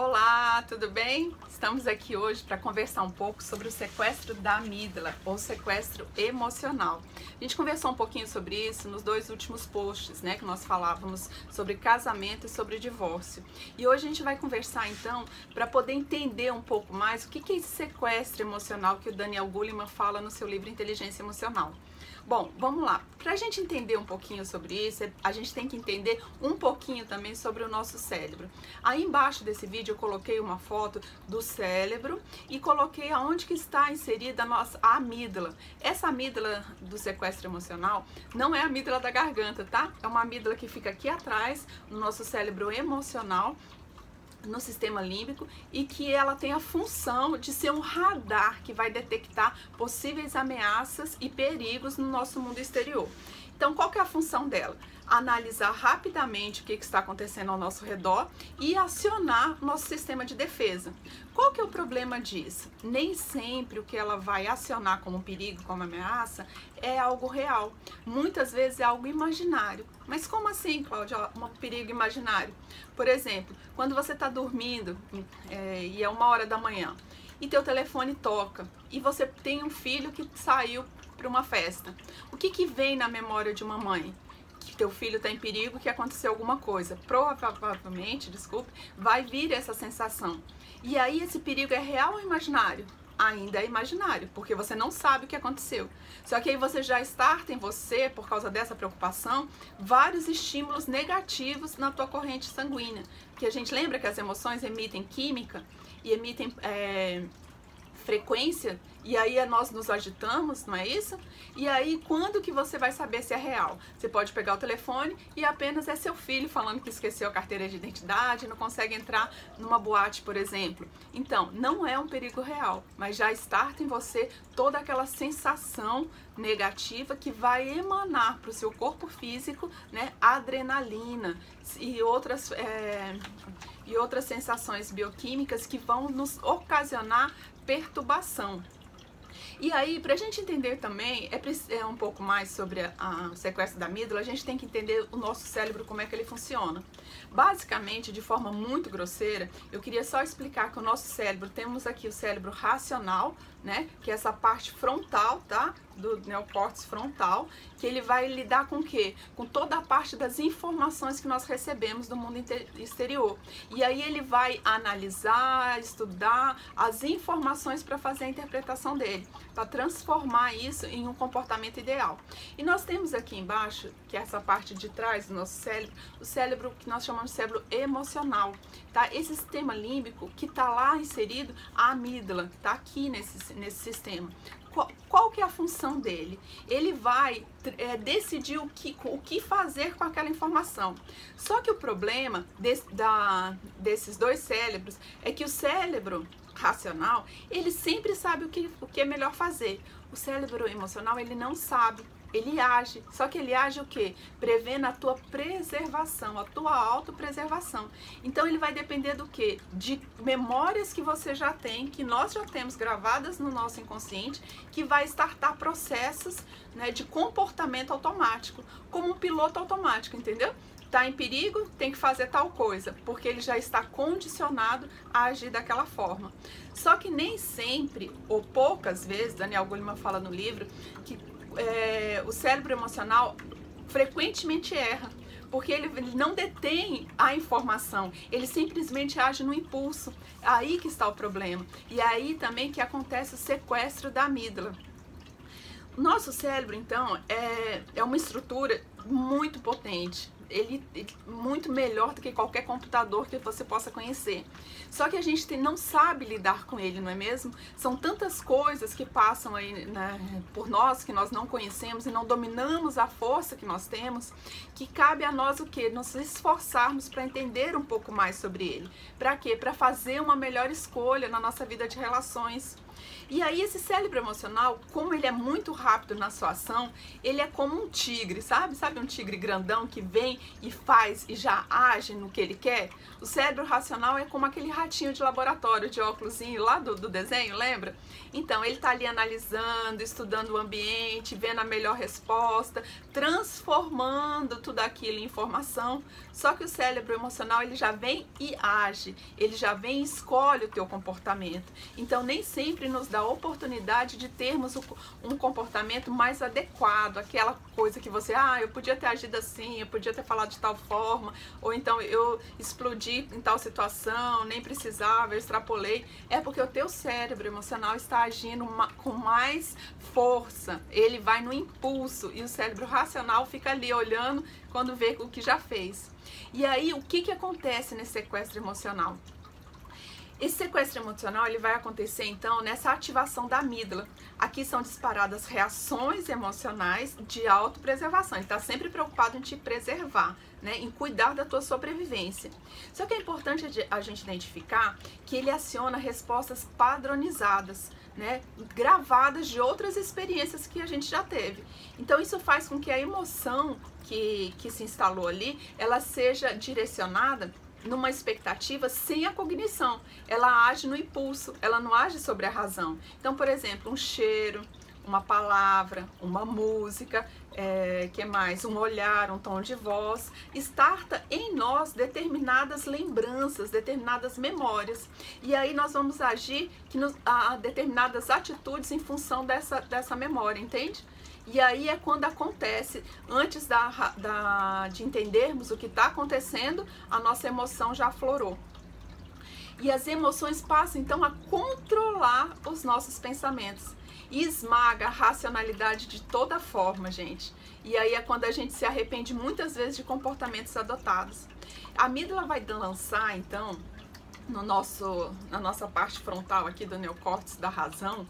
Olá, tudo bem? Estamos aqui hoje para conversar um pouco sobre o sequestro da amígdala, ou sequestro emocional. A gente conversou um pouquinho sobre isso nos dois últimos posts, né, que nós falávamos sobre casamento e sobre divórcio. E hoje a gente vai conversar então para poder entender um pouco mais o que é esse sequestro emocional que o Daniel Goleman fala no seu livro Inteligência Emocional. Bom, vamos lá. Para a gente entender um pouquinho sobre isso, a gente tem que entender um pouquinho também sobre o nosso cérebro. Aí embaixo desse vídeo eu coloquei uma foto do cérebro e coloquei aonde que está inserida a amígdala. Essa amígdala do sequestro emocional não é a amígdala da garganta, tá? É uma amígdala que fica aqui atrás, no nosso cérebro emocional, no sistema límbico, e que ela tem a função de ser um radar que vai detectar possíveis ameaças e perigos no nosso mundo exterior. Então, qual que é a função dela? Analisar rapidamente o que está acontecendo ao nosso redor e acionar nosso sistema de defesa. Qual que é o problema disso? Nem sempre o que ela vai acionar como perigo, como ameaça, é algo real. Muitas vezes é algo imaginário. Mas como assim, Cláudia, um perigo imaginário? Por exemplo, quando você está dormindo e é 1h da manhã e teu telefone toca e você tem um filho que saiu para uma festa. O que vem na memória de uma mãe? Que teu filho está em perigo, que aconteceu alguma coisa. Provavelmente, vai vir essa sensação. E aí esse perigo é real ou imaginário? Ainda é imaginário, porque você não sabe o que aconteceu. Só que aí você já starta em você, por causa dessa preocupação, vários estímulos negativos na tua corrente sanguínea. Que a gente lembra que as emoções emitem química e emitem frequência, e aí nós nos agitamos, não é isso? E aí, quando que você vai saber se é real? Você pode pegar o telefone e apenas é seu filho falando que esqueceu a carteira de identidade, não consegue entrar numa boate, por exemplo. Então, não é um perigo real, mas já starta em você toda aquela sensação negativa que vai emanar para o seu corpo físico, né, adrenalina e outras sensações bioquímicas que vão nos ocasionar perturbação. E aí, para a gente entender também, um pouco mais sobre o sequestro da amígdala, a gente tem que entender o nosso cérebro, como é que ele funciona. Basicamente, de forma muito grosseira, eu queria só explicar que o nosso cérebro, temos aqui o cérebro racional, né, que é essa parte frontal, tá, do neocórtex frontal, que ele vai lidar com o quê? Com toda a parte das informações que nós recebemos do mundo exterior. E aí ele vai analisar, estudar as informações para fazer a interpretação dele, para transformar isso em um comportamento ideal. E nós temos aqui embaixo, que é essa parte de trás do nosso cérebro, o cérebro que nós chamamos de cérebro emocional, tá? Esse sistema límbico que está lá inserido, a amígdala, está aqui nesse sistema. Qual que é a função dele? Ele vai decidir o que fazer com aquela informação. Só que o problema desses dois cérebros é que o cérebro racional, ele sempre sabe o que é melhor fazer. O cérebro emocional, ele não sabe. Ele age, só que ele age o quê? Prevendo a tua preservação, a tua autopreservação. Então ele vai depender do quê? De memórias que você já tem, que nós já temos gravadas no nosso inconsciente, que vai startar processos, né, de comportamento automático, como um piloto automático, entendeu? Está em perigo, tem que fazer tal coisa, porque ele já está condicionado a agir daquela forma. Só que nem sempre, ou poucas vezes, Daniel Goleman fala no livro, que o cérebro emocional frequentemente erra, porque ele não detém a informação, ele simplesmente age no impulso. Aí que está o problema. E aí também que acontece o sequestro da amígdala. Nosso cérebro, então, é uma estrutura muito potente. Ele é muito melhor do que qualquer computador que você possa conhecer. Só que a gente não sabe lidar com ele, não é mesmo? São tantas coisas que passam aí, né, por nós, que nós não conhecemos e não dominamos a força que nós temos, que cabe a nós o quê? Nos esforçarmos para entender um pouco mais sobre ele. Para quê? Para fazer uma melhor escolha na nossa vida de relações. E aí esse cérebro emocional, como ele é muito rápido na sua ação, ele é como um tigre, sabe? Sabe um tigre grandão que vem e faz e já age no que ele quer? O cérebro racional é como aquele ratinho de laboratório de óculosinho lá do desenho, lembra? Então ele tá ali analisando, estudando o ambiente, vendo a melhor resposta, transformando tudo aquilo em informação. Só que o cérebro emocional, ele já vem e age, ele já vem e escolhe o teu comportamento. Então nem sempre nos dá a oportunidade de termos um comportamento mais adequado, aquela coisa que você, eu podia ter agido assim, eu podia ter falado de tal forma, ou então eu explodi em tal situação, nem precisava, eu extrapolei. É porque o teu cérebro emocional está agindo com mais força, ele vai no impulso e o cérebro racional fica ali olhando quando vê o que já fez. E aí, o que acontece nesse sequestro emocional? Esse sequestro emocional, ele vai acontecer então nessa ativação da amígdala. Aqui são disparadas reações emocionais de autopreservação. Ele está sempre preocupado em te preservar, né, em cuidar da tua sobrevivência. Só que é importante a gente identificar que ele aciona respostas padronizadas, né, gravadas de outras experiências que a gente já teve. Então isso faz com que a emoção que se instalou ali, ela seja direcionada numa expectativa sem a cognição. Ela age no impulso, ela não age sobre a razão. Então, por exemplo, um cheiro, uma palavra, uma música, que mais? Um olhar, um tom de voz, starta em nós determinadas lembranças, determinadas memórias. E aí nós vamos agir a determinadas atitudes em função dessa memória, entende? E aí é quando acontece, antes de entendermos o que está acontecendo, a nossa emoção já aflorou. E as emoções passam então a controlar os nossos pensamentos. E esmaga a racionalidade de toda forma, gente. E aí é quando a gente se arrepende muitas vezes de comportamentos adotados. A amígdala vai lançar, então, na nossa parte frontal aqui do neocórtex da razão,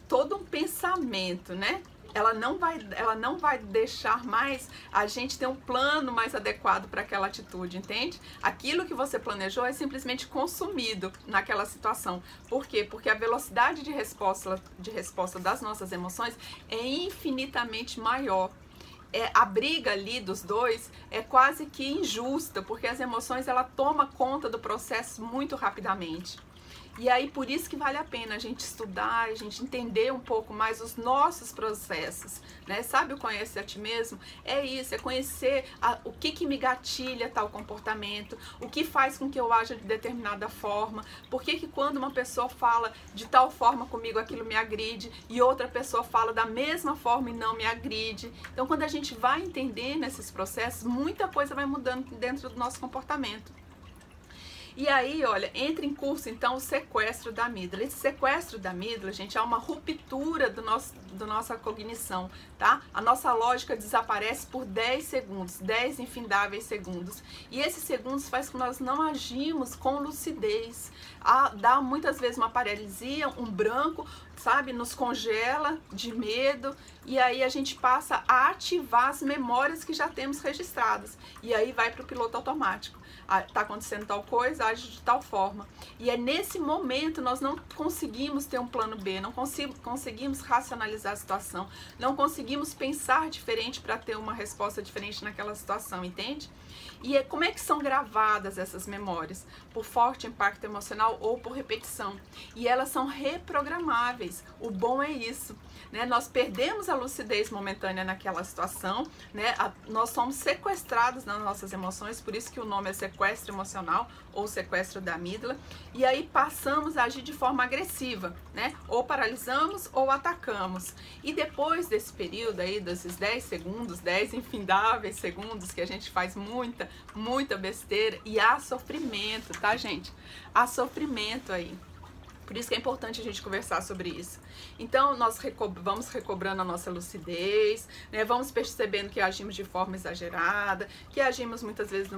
todo um pensamento, né? Ela não vai deixar mais a gente ter um plano mais adequado para aquela atitude, entende? Aquilo que você planejou é simplesmente consumido naquela situação. Por quê? Porque a velocidade de resposta das nossas emoções é infinitamente maior. A briga ali dos dois é quase que injusta, porque as emoções, ela toma conta do processo muito rapidamente. E aí, por isso que vale a pena a gente estudar, a gente entender um pouco mais os nossos processos, né? Sabe o Conhece a Ti Mesmo? É isso, é conhecer o que me gatilha tal comportamento, o que faz com que eu aja de determinada forma, por que quando uma pessoa fala de tal forma comigo, aquilo me agride, e outra pessoa fala da mesma forma e não me agride. Então, quando a gente vai entendendo esses processos, muita coisa vai mudando dentro do nosso comportamento. E aí, olha, entra em curso então o sequestro da amígdala. Esse sequestro da amígdala, gente, é uma ruptura da nossa cognição, tá? A nossa lógica desaparece por 10 segundos, 10 infindáveis segundos. E esses segundos faz com que nós não agimos com lucidez. Dá muitas vezes uma paralisia, um branco, sabe? Nos congela de medo. E aí a gente passa a ativar as memórias que já temos registradas. E aí vai para o piloto automático. Está acontecendo tal coisa, age de tal forma. E é nesse momento nós não conseguimos ter um plano B, não conseguimos racionalizar a situação, não conseguimos pensar diferente para ter uma resposta diferente naquela situação, entende? E como é que são gravadas essas memórias? Por forte impacto emocional ou por repetição. E elas são reprogramáveis. O bom é isso, né? Nós perdemos a lucidez momentânea naquela situação, né? Nós somos sequestrados nas nossas emoções, por isso que o nome é sequestro emocional ou sequestro da amígdala. E aí passamos a agir de forma agressiva, né? Ou paralisamos ou atacamos. E depois desse período aí, desses 10 segundos, 10 infindáveis segundos, que a gente faz muita besteira, e há sofrimento, tá, gente? Há sofrimento aí. Por isso que é importante a gente conversar sobre isso. Então, nós vamos recobrando a nossa lucidez, né? Vamos percebendo que agimos de forma exagerada, que agimos muitas vezes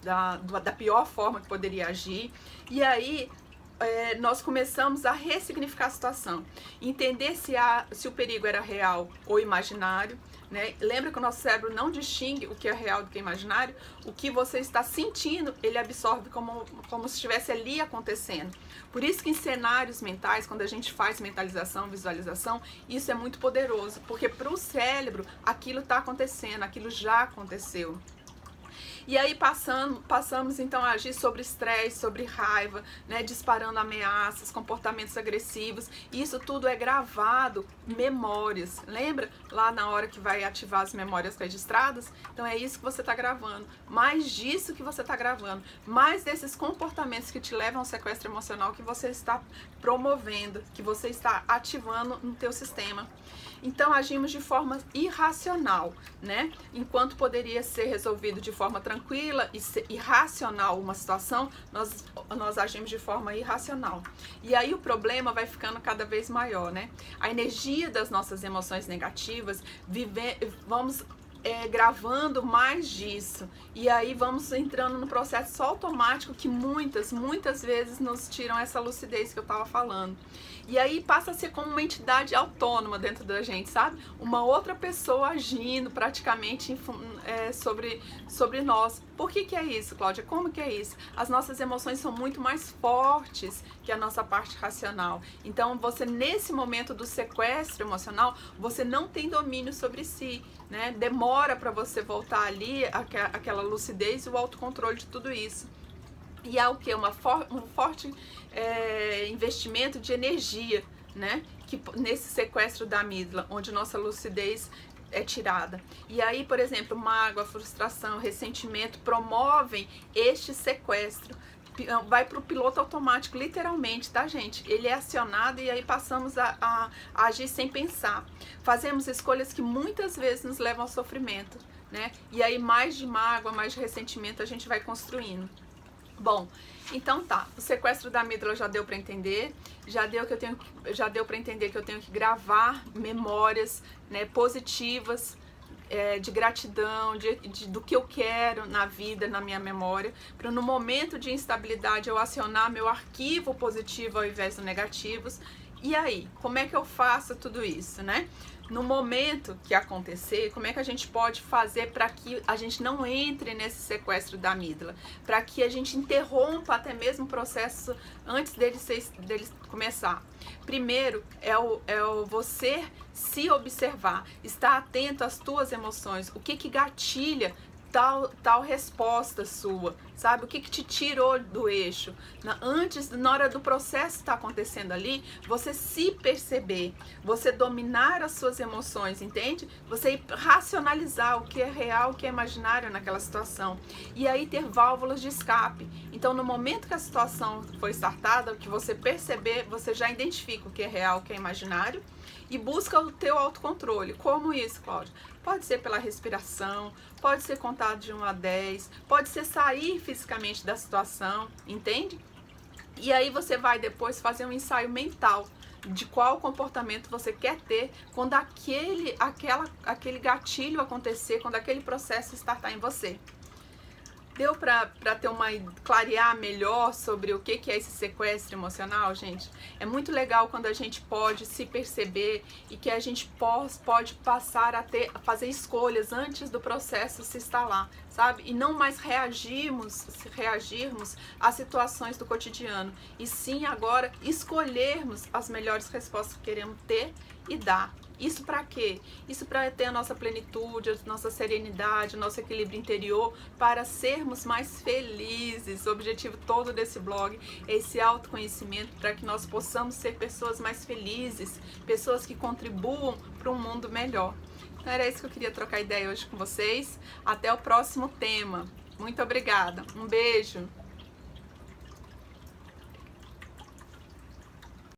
da pior forma que poderia agir. E aí, nós começamos a ressignificar a situação. Entender se o perigo era real ou imaginário. né? Lembra que o nosso cérebro não distingue o que é real do que é imaginário? O que você está sentindo, ele absorve como se estivesse ali acontecendo. Por isso que em cenários mentais, quando a gente faz mentalização, visualização, isso é muito poderoso, porque para o cérebro aquilo está acontecendo, aquilo já aconteceu. E aí passamos então a agir sobre estresse, sobre raiva, né, disparando ameaças, comportamentos agressivos. Isso tudo é gravado, memórias. Lembra lá na hora que vai ativar as memórias registradas? Então é isso que você está gravando. Mais disso que você está gravando. Mais desses comportamentos que te levam ao sequestro emocional que você está promovendo, que você está ativando no teu sistema. Então agimos de forma irracional, né? Enquanto poderia ser resolvido de forma tranquila e racional uma situação, nós agimos de forma irracional. E aí o problema vai ficando cada vez maior, né? A energia das nossas emoções negativas, vamos gravando mais disso. E aí vamos entrando no processo automático que muitas vezes nos tiram essa lucidez que eu estava falando. E aí passa a ser como uma entidade autônoma dentro da gente, sabe? Uma outra pessoa agindo praticamente sobre nós. Por que é isso, Cláudia? Como que é isso? As nossas emoções são muito mais fortes que a nossa parte racional. Então, você nesse momento do sequestro emocional, você não tem domínio sobre si, né? Demora para você voltar ali aquela lucidez e o autocontrole de tudo isso. E há o que? Um forte investimento de energia, né? Que, nesse sequestro da amígdala, onde nossa lucidez é tirada. E aí, por exemplo, mágoa, frustração, ressentimento promovem este sequestro. Vai para o piloto automático, literalmente, tá, gente? Ele é acionado e aí passamos a agir sem pensar. Fazemos escolhas que muitas vezes nos levam ao sofrimento, né? E aí mais de mágoa, mais de ressentimento a gente vai construindo. Bom, então tá, o sequestro da amígdala já deu para entender, já deu para entender que eu tenho que gravar memórias, né, positivas, de gratidão, do que eu quero na vida, na minha memória, para no momento de instabilidade eu acionar meu arquivo positivo ao invés do negativos. E aí, como é que eu faço tudo isso, né? No momento que acontecer, como é que a gente pode fazer para que a gente não entre nesse sequestro da amígdala? Para que a gente interrompa até mesmo o processo antes dele começar. Primeiro, você se observar, estar atento às tuas emoções, o que gatilha tal resposta sua, sabe? O que te tirou do eixo? Na hora do processo estar acontecendo ali, você se perceber, você dominar as suas emoções, entende? Você racionalizar o que é real, o que é imaginário naquela situação. E aí ter válvulas de escape. Então, no momento que a situação foi startada, o que você perceber, você já identifica o que é real, o que é imaginário e busca o teu autocontrole. Como isso, Cláudia? Pode ser pela respiração, pode ser contado de 1 a 10, pode ser sair fisicamente da situação, entende? E aí você vai depois fazer um ensaio mental de qual comportamento você quer ter quando aquele gatilho acontecer, quando aquele processo startar em você. Deu para ter clarear melhor sobre o que é esse sequestro emocional, gente? É muito legal quando a gente pode se perceber e que a gente pode passar a fazer escolhas antes do processo se instalar, sabe? E não mais reagirmos às situações do cotidiano, e sim agora escolhermos as melhores respostas que queremos ter e dar. Isso para quê? Isso para ter a nossa plenitude, a nossa serenidade, o nosso equilíbrio interior, para sermos mais felizes. O objetivo todo desse blog é esse autoconhecimento, para que nós possamos ser pessoas mais felizes, pessoas que contribuam para um mundo melhor. Então era isso que eu queria trocar ideia hoje com vocês. Até o próximo tema. Muito obrigada. Um beijo.